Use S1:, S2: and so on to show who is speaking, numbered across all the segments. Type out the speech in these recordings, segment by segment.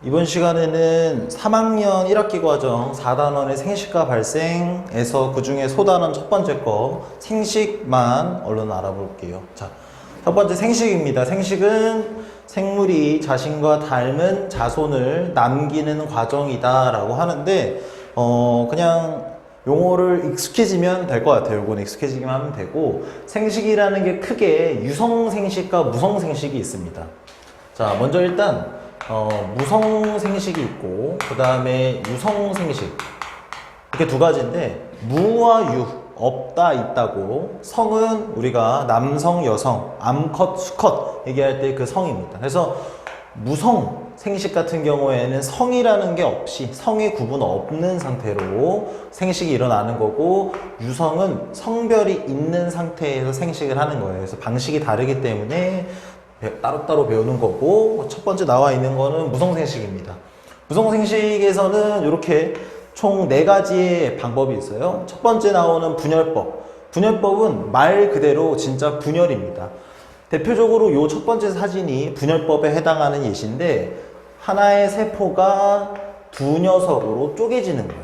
S1: 이번 시간에는 3학년 1학기 과정 4단원의 생식과 발생에서 그 중에 소단원 첫 번째 거 생식만 얼른 알아볼게요. 자, 첫 번째 생식입니다. 생식은 생물이 자신과 닮은 자손을 남기는 과정이다 라고 하는데 그냥 용어를 익숙해지면 될 것 같아요. 이건 익숙해지기만 하면 되고, 생식이라는 게 크게 유성생식과 무성생식이 있습니다. 자, 먼저 일단 무성생식이 있고 그 다음에 유성생식, 이렇게 두 가지인데, 무와 유, 없다 있다고. 성은 우리가 남성 여성 암컷 수컷 얘기할 때 그 성입니다. 그래서 무성생식 같은 경우에는 성이라는 게 없이, 성의 구분 없는 상태로 생식이 일어나는 거고, 유성은 성별이 있는 상태에서 생식을 하는 거예요. 그래서 방식이 다르기 때문에 따로따로 배우는 거고, 첫 번째 나와 있는 거는 무성생식입니다. 무성생식에서는 이렇게 총 4가지의 방법이 있어요. 첫 번째 나오는 분열법. 분열법은 말 그대로 진짜 분열입니다. 대표적으로 요 첫 번째 사진이 분열법에 해당하는 예시인데, 하나의 세포가 두 녀석으로 쪼개지는 거예요.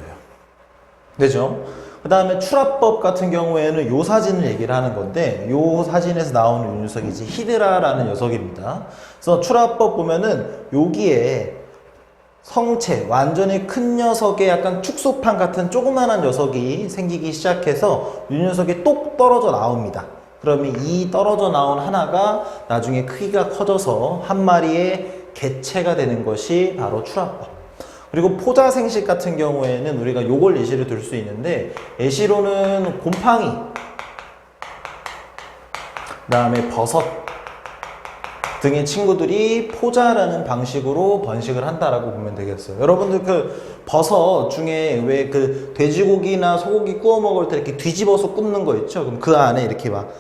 S1: 되죠? 그 다음에 출합법 같은 경우에는 요 사진을 얘기를 하는 건데, 요 사진에서 나오는 이 녀석이 이제 히드라라는 녀석입니다. 그래서 출합법 보면은 여기에 성체, 완전히 큰 녀석의 약간 축소판 같은 조그만한 녀석이 생기기 시작해서 이 녀석이 똑 떨어져 나옵니다. 그러면 이 떨어져 나온 하나가 나중에 크기가 커져서 한 마리의 개체가 되는 것이 바로 출합법. 그리고 포자생식 같은 경우에는 우리가 요걸 예시로 들 수 있는데, 예시로는 곰팡이, 그 다음에 버섯 등의 친구들이 포자라는 방식으로 번식을 한다라고 보면 되겠어요. 여러분들 그 버섯 중에 왜 그 돼지고기나 소고기 구워 먹을 때 이렇게 뒤집어서 굽는 거 있죠? 그럼 그 안에 이렇게 막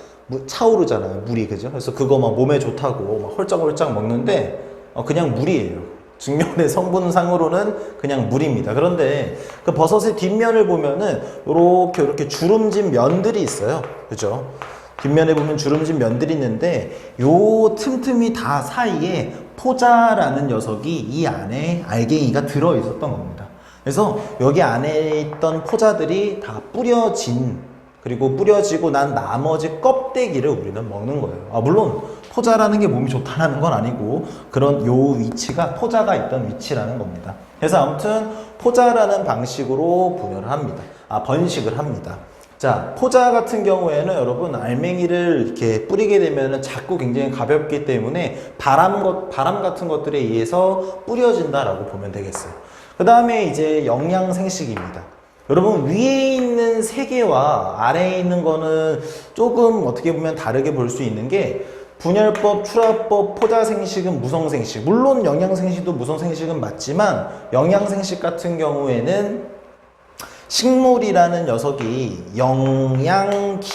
S1: 차오르잖아요, 물이. 그죠? 그래서 그거 막 몸에 좋다고 막 헐쩍헐쩍 먹는데 그냥 물이에요. 직면의 성분상으로는 그냥 물입니다. 그런데 그 버섯의 뒷면을 보면은 이렇게 주름진 면들이 있어요. 그죠? 뒷면에 보면 주름진 면들이 있는데, 요 틈틈이 다 사이에 포자라는 녀석이 이 안에 알갱이가 들어 있었던 겁니다. 그래서 여기 안에 있던 포자들이 다 그리고 뿌려지고 난 나머지 껍데기를 우리는 먹는 거예요. 물론 포자라는 게 몸이 좋다는 건 아니고, 그런 요 위치가 포자가 있던 위치라는 겁니다. 그래서 아무튼 포자라는 방식으로 번식을 합니다. 자, 포자 같은 경우에는 여러분 알맹이를 이렇게 뿌리게 되면 자꾸 굉장히 가볍기 때문에 바람 같은 것들에 의해서 뿌려진다라고 보면 되겠어요. 그 다음에 이제 영양생식입니다. 여러분, 위에 있는 3개와 아래에 있는 거는 조금 어떻게 보면 다르게 볼 수 있는 게, 분열법, 출합법, 포자생식은 무성생식. 물론 영양생식도 무성생식은 맞지만, 영양생식 같은 경우에는 식물이라는 녀석이 영양기관이라는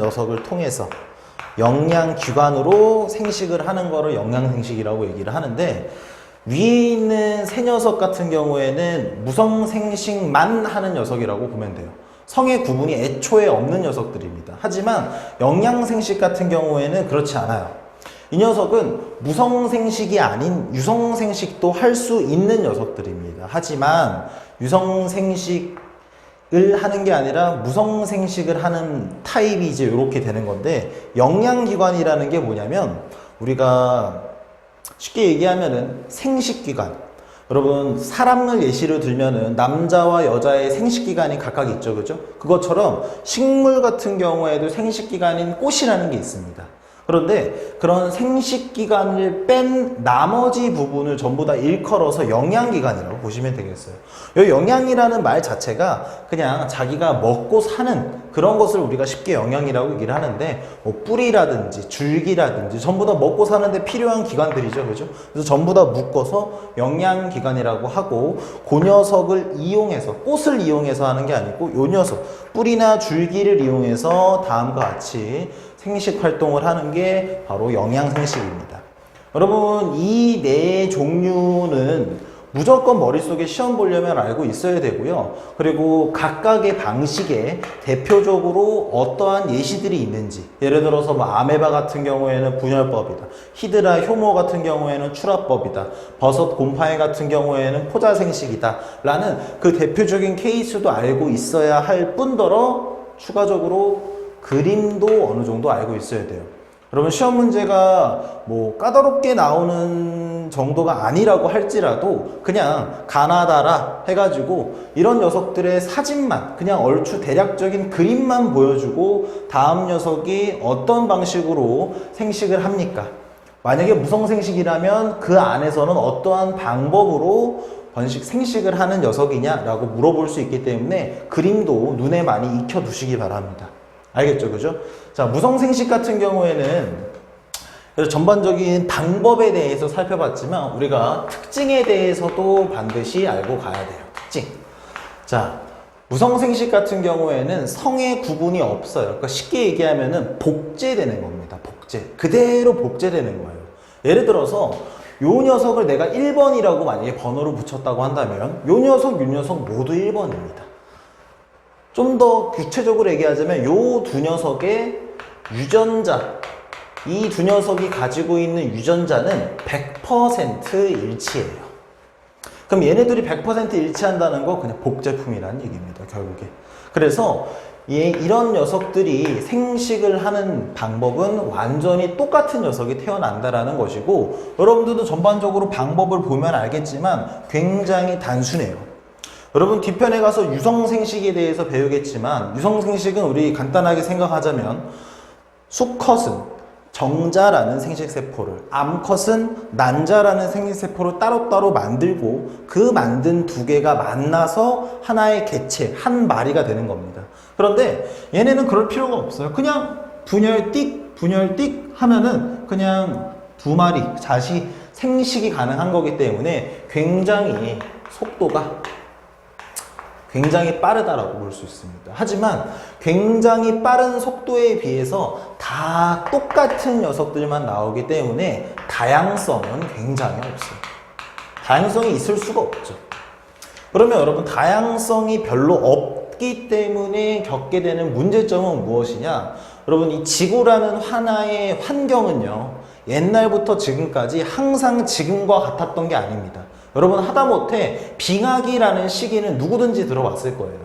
S1: 녀석을 통해서 영양기관으로 생식을 하는 거를 영양생식이라고 얘기를 하는데, 위에 있는 3녀석 같은 경우에는 무성생식만 하는 녀석이라고 보면 돼요. 성의 구분이 애초에 없는 녀석들입니다. 하지만 영양생식 같은 경우에는 그렇지 않아요. 이 녀석은 무성생식이 아닌 유성생식도 할 수 있는 녀석들입니다. 하지만 유성생식을 하는 게 아니라 무성생식을 하는 타입이 이제 이렇게 되는 건데, 영양기관이라는 게 뭐냐면, 우리가 쉽게 얘기하면은 생식기관. 여러분, 사람을 예시로 들면은 남자와 여자의 생식기관이 각각 있죠, 그죠? 그것처럼 식물 같은 경우에도 생식기관인 꽃이라는 게 있습니다. 그런데 그런 생식기관을 뺀 나머지 부분을 전부 다 일컬어서 영양기관이라고 보시면 되겠어요. 이 영양이라는 말 자체가 그냥 자기가 먹고 사는 그런 것을 우리가 쉽게 영양이라고 얘기를 하는데, 뿌리라든지 줄기라든지 전부 다 먹고 사는데 필요한 기관들이죠, 그죠? 그래서 전부 다 묶어서 영양기관이라고 하고, 그 녀석을 이용해서, 꽃을 이용해서 하는 게 아니고 요 녀석, 뿌리나 줄기를 이용해서 다음과 같이 생식 활동을 하는 게 바로 영양생식입니다. 여러분, 이 4 종류는 무조건 머릿속에 시험 보려면 알고 있어야 되고요. 그리고 각각의 방식에 대표적으로 어떠한 예시들이 있는지, 예를 들어서 뭐 아메바 같은 경우에는 분열법이다, 히드라 효모 같은 경우에는 출하법이다, 버섯 곰팡이 같은 경우에는 포자생식이다 라는 그 대표적인 케이스도 알고 있어야 할 뿐더러 추가적으로 그림도 어느 정도 알고 있어야 돼요. 그러면 시험 문제가 뭐 까다롭게 나오는 정도가 아니라고 할지라도 그냥 가나다라 해가지고 이런 녀석들의 사진만, 그냥 얼추 대략적인 그림만 보여주고 다음 녀석이 어떤 방식으로 생식을 합니까? 만약에 무성생식이라면 그 안에서는 어떠한 방법으로 생식을 하는 녀석이냐라고 물어볼 수 있기 때문에 그림도 눈에 많이 익혀두시기 바랍니다. 알겠죠? 그죠? 자, 무성생식 같은 경우에는 전반적인 방법에 대해서 살펴봤지만 우리가 특징에 대해서도 반드시 알고 가야 돼요. 특징. 자, 무성생식 같은 경우에는 성의 구분이 없어요. 그러니까 쉽게 얘기하면은 복제되는 겁니다. 복제. 그대로 복제되는 거예요. 예를 들어서 요 녀석을 내가 1번이라고 만약에 번호를 붙였다고 한다면 요 녀석, 요 녀석 모두 1번입니다. 좀 더 구체적으로 얘기하자면 요 두 녀석의 유전자, 이 두 녀석이 가지고 있는 유전자는 100% 일치해요. 그럼 얘네들이 100% 일치한다는 거 그냥 복제품이라는 얘기입니다, 결국에. 그래서 이런 녀석들이 생식을 하는 방법은 완전히 똑같은 녀석이 태어난다라는 것이고, 여러분들도 전반적으로 방법을 보면 알겠지만 굉장히 단순해요. 여러분 뒤편에 가서 유성생식에 대해서 배우겠지만, 유성생식은 우리 간단하게 생각하자면 수컷은 정자라는 생식세포를, 암컷은 난자라는 생식세포를 따로따로 만들고 그 만든 두 개가 만나서 하나의 개체, 한 마리가 되는 겁니다. 그런데 얘네는 그럴 필요가 없어요. 그냥 분열띡 분열띡 하면은 그냥 두 마리 자식 생식이 가능한 거기 때문에 굉장히 속도가 굉장히 빠르다라고 볼 수 있습니다. 하지만 굉장히 빠른 속도에 비해서 다 똑같은 녀석들만 나오기 때문에 다양성은 굉장히 없어요. 다양성이 있을 수가 없죠. 그러면 여러분 다양성이 별로 없기 때문에 겪게 되는 문제점은 무엇이냐? 여러분 이 지구라는 하나의 환경은요, 옛날부터 지금까지 항상 지금과 같았던 게 아닙니다. 여러분 하다못해 빙하기라는 시기는 누구든지 들어봤을 거예요.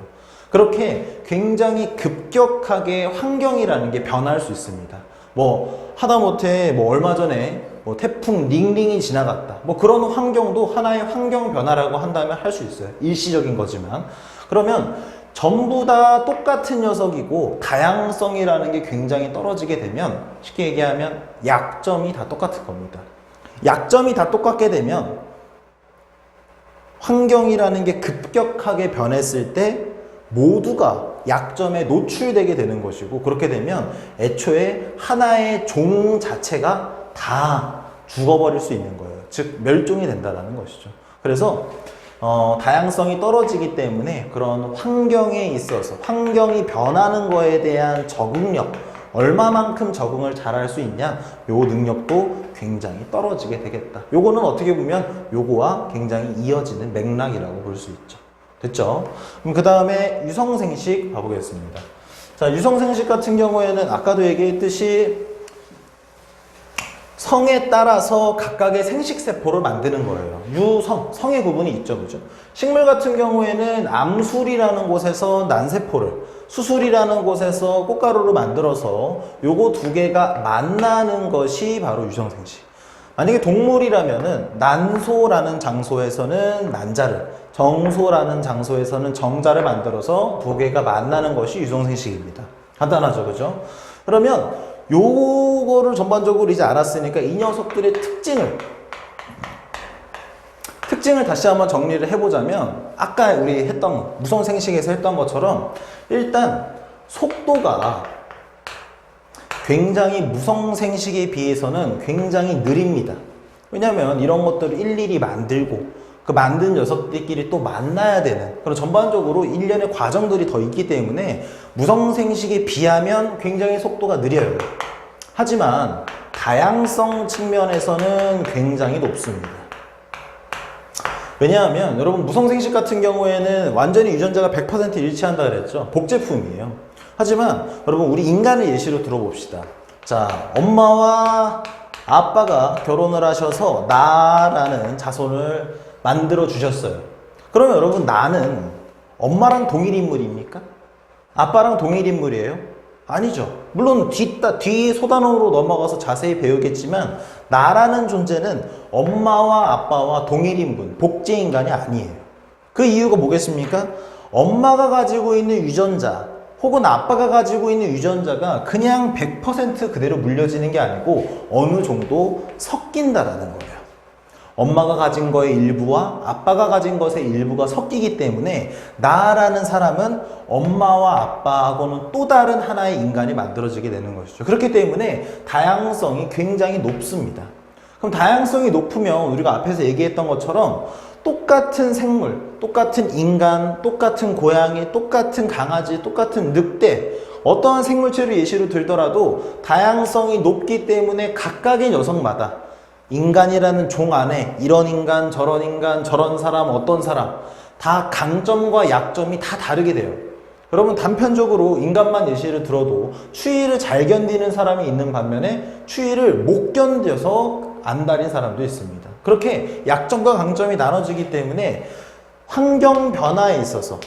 S1: 그렇게 굉장히 급격하게 환경이라는 게 변할 수 있습니다. 뭐 하다못해 뭐 얼마 전에 뭐 태풍 링링이 지나갔다, 뭐 그런 환경도 하나의 환경 변화라고 한다면 할 수 있어요. 일시적인 거지만. 그러면 전부 다 똑같은 녀석이고 다양성이라는 게 굉장히 떨어지게 되면 쉽게 얘기하면 약점이 다 똑같을 겁니다. 약점이 다 똑같게 되면 환경이라는 게 급격하게 변했을 때 모두가 약점에 노출되게 되는 것이고, 그렇게 되면 애초에 하나의 종 자체가 다 죽어버릴 수 있는 거예요. 즉 멸종이 된다는 것이죠. 그래서 다양성이 떨어지기 때문에 그런 환경에 있어서 환경이 변하는 거에 대한 적응력, 얼마만큼 적응을 잘할 수 있냐, 요 능력도 굉장히 떨어지게 되겠다. 요거는 어떻게 보면 요거와 굉장히 이어지는 맥락이라고 볼 수 있죠. 됐죠? 그럼 그 다음에 유성생식 봐보겠습니다. 자, 유성생식 같은 경우에는 아까도 얘기했듯이 성에 따라서 각각의 생식세포를 만드는 거예요. 유성, 성의 구분이 있죠. 그죠? 식물 같은 경우에는 암술이라는 곳에서 난세포를, 수술이라는 곳에서 꽃가루를 만들어서 요거 두 개가 만나는 것이 바로 유성생식. 만약에 동물이라면은 난소라는 장소에서는 난자를, 정소라는 장소에서는 정자를 만들어서 두 개가 만나는 것이 유성생식입니다. 간단하죠, 그죠? 그러면 요거를 전반적으로 이제 알았으니까 이 녀석들의 특징을 다시 한번 정리를 해보자면, 아까 우리 했던 무성생식에서 했던 것처럼 일단 속도가 굉장히 무성생식에 비해서는 굉장히 느립니다. 왜냐하면 이런 것들을 일일이 만들고 그 만든 녀석들끼리 또 만나야 되는 그런 전반적으로 일련의 과정들이 더 있기 때문에 무성생식에 비하면 굉장히 속도가 느려요. 하지만 다양성 측면에서는 굉장히 높습니다. 왜냐하면 여러분 무성생식 같은 경우에는 완전히 유전자가 100% 일치한다 그랬죠. 복제품이에요. 하지만 여러분 우리 인간을 예시로 들어봅시다. 자, 엄마와 아빠가 결혼을 하셔서 나라는 자손을 만들어 주셨어요. 그러면 여러분 나는 엄마랑 동일 인물입니까? 아빠랑 동일 인물이에요? 아니죠. 물론 뒤 소단원으로 넘어가서 자세히 배우겠지만 나라는 존재는 엄마와 아빠와 동일 인물, 복제 인간이 아니에요. 그 이유가 뭐겠습니까? 엄마가 가지고 있는 유전자 혹은 아빠가 가지고 있는 유전자가 그냥 100% 그대로 물려지는 게 아니고 어느 정도 섞인다라는 거예요. 엄마가 가진 거의 일부와 아빠가 가진 것의 일부가 섞이기 때문에 나라는 사람은 엄마와 아빠하고는 또 다른 하나의 인간이 만들어지게 되는 것이죠. 그렇기 때문에 다양성이 굉장히 높습니다. 그럼 다양성이 높으면 우리가 앞에서 얘기했던 것처럼 똑같은 생물, 똑같은 인간, 똑같은 고양이, 똑같은 강아지, 똑같은 늑대, 어떠한 생물체를 예시로 들더라도 다양성이 높기 때문에 각각의 녀석마다 인간이라는 종 안에 이런 인간, 저런 사람, 어떤 사람 다 강점과 약점이 다 다르게 돼요. 여러분 단편적으로 인간만 예시를 들어도 추위를 잘 견디는 사람이 있는 반면에 추위를 못 견뎌서 안달인 사람도 있습니다. 그렇게 약점과 강점이 나눠지기 때문에 환경 변화에 있어서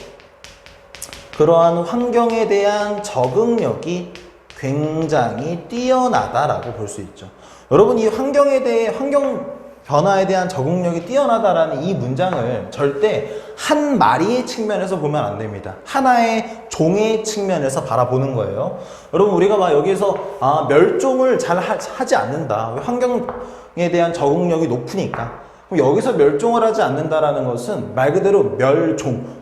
S1: 그러한 환경에 대한 적응력이 굉장히 뛰어나다라고 볼 수 있죠. 여러분 이 환경 변화에 대한 적응력이 뛰어나다라는 이 문장을 절대 한 마리의 측면에서 보면 안 됩니다. 하나의 종의 측면에서 바라보는 거예요. 여러분 우리가 막 여기서 멸종을 잘 하지 않는다. 환경에 대한 적응력이 높으니까. 그럼 여기서 멸종을 하지 않는다라는 것은 말 그대로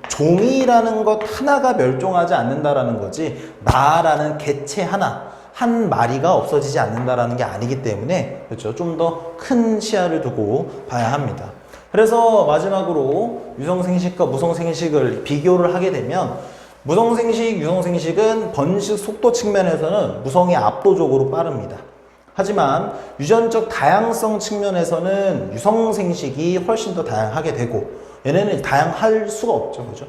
S1: 종이라는 것 하나가 멸종하지 않는다라는 거지 나라는 개체 하나 한 마리가 없어지지 않는다라는 게 아니기 때문에 그렇죠. 좀 더 큰 시야를 두고 봐야 합니다. 그래서 마지막으로 유성생식과 무성생식을 비교를 하게 되면 무성생식, 유성생식은 번식 속도 측면에서는 무성이 압도적으로 빠릅니다. 하지만 유전적 다양성 측면에서는 유성생식이 훨씬 더 다양하게 되고 얘네는 다양할 수가 없죠. 그죠?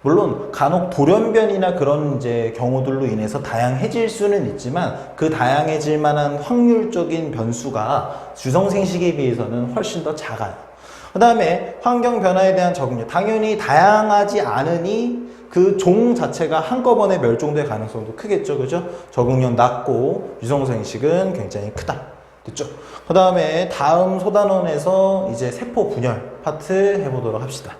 S1: 물론 간혹 돌연변이나 그런 이제 경우들로 인해서 다양해질 수는 있지만 그 다양해질 만한 확률적인 변수가 유성생식에 비해서는 훨씬 더 작아요. 그 다음에 환경 변화에 대한 적응력. 당연히 다양하지 않으니 그 종 자체가 한꺼번에 멸종될 가능성도 크겠죠. 그죠? 적응력 낮고 유성생식은 굉장히 크다. 됐죠? 그 다음에 다음 소단원에서 이제 세포 분열 파트 해보도록 합시다.